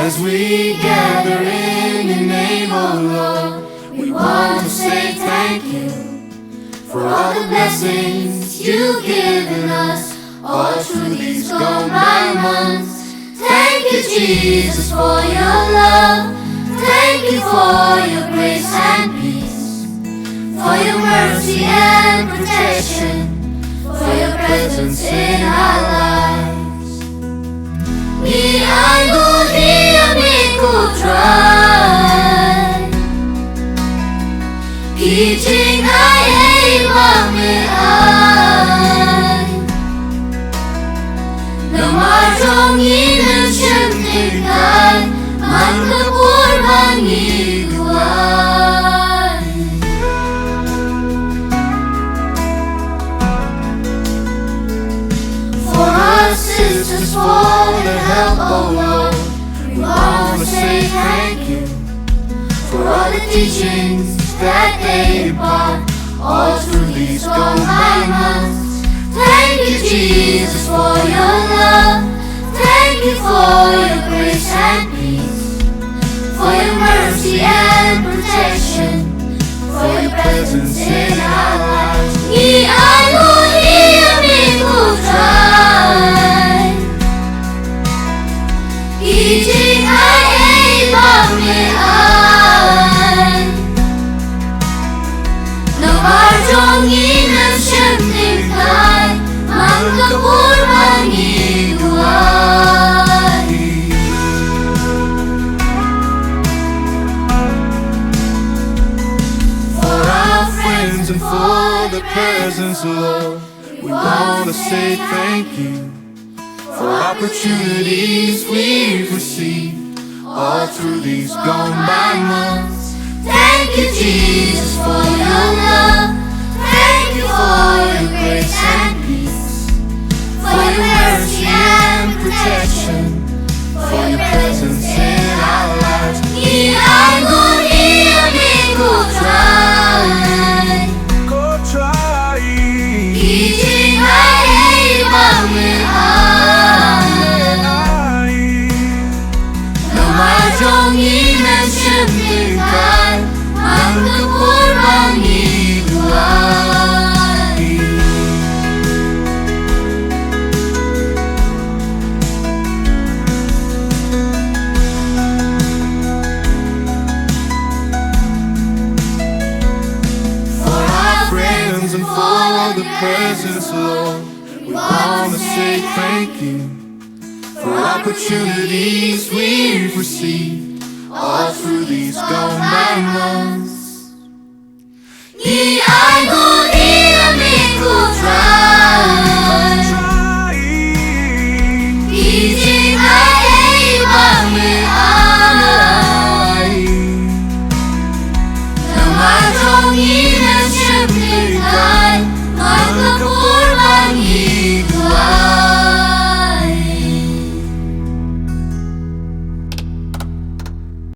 As we gather in your name, oh Lord, we want to say thank you for all the blessings you've given us all through these gone by months. Thank you, Jesus, for your love. Thank you for your grace and peace, for your mercy and protection, for your presence in our lives. Mi ainguh amiku Trai, ki jingaiei ai. Namar jong shym tyngkai, duwai. For our sisters, for their help, oh Lord, we want to say thank you for all the teachings that they impart all through these gone by months. Thank you, Jesus, for your love. Thank you for your grace and peace, for your mercy and protection, for your presence in our lives. Mi ainguh amiku Trai, ki jingaiei ai. Namar jong shym tyngkai, duwai. For our friends and for the presence, Lord, we want to say thank you for opportunities we've received all through these gone by months. Thank you, Jesus, for your love. Thank you for your grace and peace, for your mercy and protection, for your presence in our lives. Mi ainguh amiku Trai, ki jingaiei ai. Namar jong shym tyngkai, duwai. For our friends and for the presence, Lord, we want to say thank you for opportunities we've received all through these gone by